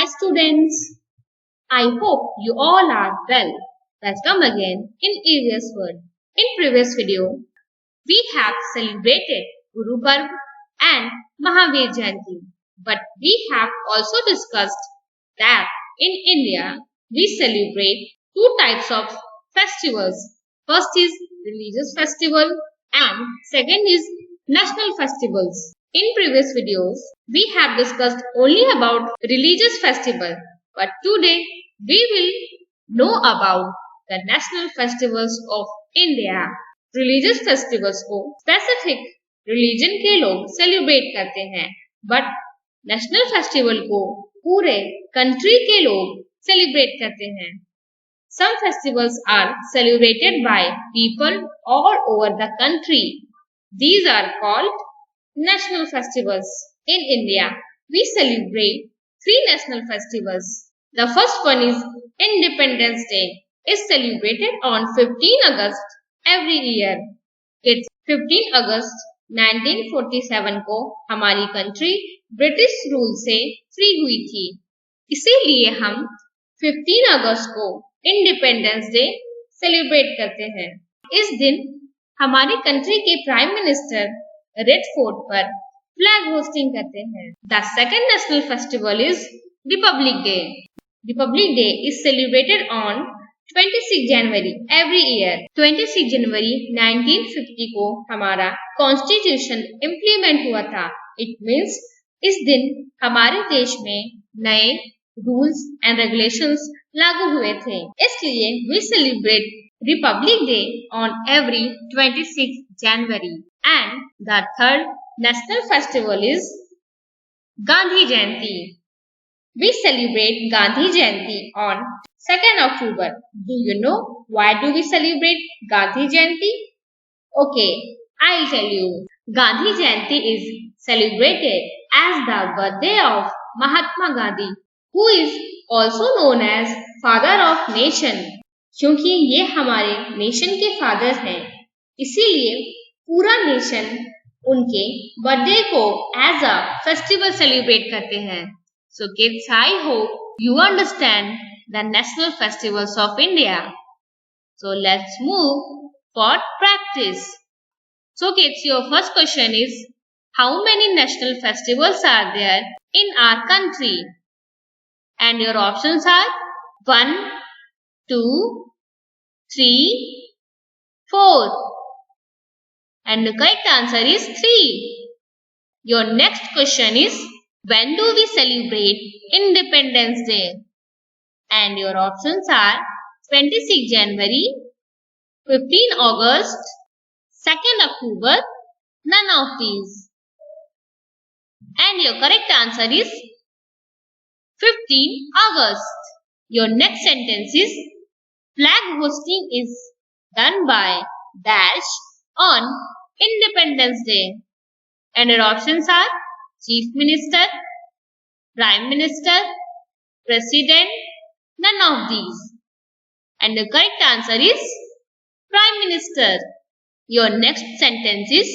Hi students, I hope you all are well. Welcome again in EVS World. In previous video, we have celebrated Guru Parv and Mahavir Jayanti. But we have also discussed that in India, we celebrate two types of festivals. First is religious festival and second is national festivals. In previous videos, we have discussed only about religious festival, but today we will know about the national festivals of India. Religious festivals को specific religion के लोग celebrate करते हैं, but national festival को पूरे country के लोग celebrate करते हैं. Some festivals are celebrated by people all over the country. These are called national festivals. In India, we celebrate three national festivals. The first one is Independence Day. Is celebrated on 15 August every year. It's 15 August 1947 को हमारी country British rule से free हुई थी. इसीलिए हम 15 अगस्त को independence day celebrate करते हैं. इस दिन हमारी कंट्री के प्राइम मिनिस्टर रेड फोर्ट पर फ्लैग होस्टिंग करते हैं. The second national festival is Republic day. Republic day is celebrated on 26 January every year. 26 जनवरी 1950 को हमारा कॉन्स्टिट्यूशन इम्प्लीमेंट हुआ था. इट मीन्स इस दिन हमारे देश में नए रूल्स एंड रेगुलेशंस लागू हुए थे. इसलिए we celebrate Republic Day on every 26 January. And the third national festival is Gandhi Jayanti. We celebrate Gandhi Jayanti on 2nd October. Do you know why do we celebrate Gandhi Jayanti? Okay, I'll tell you. Gandhi Jayanti is celebrated as the birthday of Mahatma Gandhi, who is also known as Father of Nation. क्योंकि ये हमारे nation के father हैं, इसीलिए पूरा nation उनके birthday को as a festival celebrate करते हैं. So kids, I hope you understand the national festivals of India. So let's move for practice. So kids, your first question is, how many national festivals are there in our country? And your options are 1, 2, 3, 4. And the correct answer is 3. Your next question is, when do we celebrate Independence Day? And your options are 26 January, 15 August, 2nd October, none of these. And your correct answer is 15 August. Your next sentence is, flag hosting is done by dash on Independence Day. And your options are Chief Minister, Prime Minister, President, none of these. And the correct answer is Prime Minister. Your next sentence is,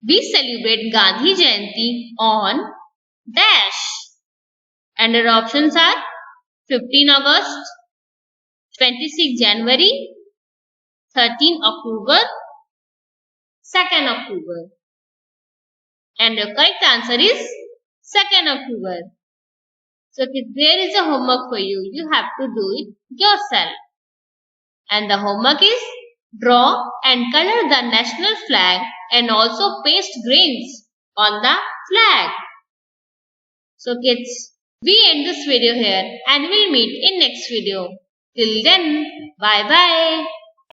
we celebrate Gandhi Jayanti on dash. And the options are 15 August, 26 January, 13 October, 2nd October. And the correct answer is 2nd October. So there is a homework for you. You have to do it yourself. And the homework is, draw and color the national flag and also paste grains on the flag. So kids, we end this video here and we'll meet in next video. Till then, bye bye.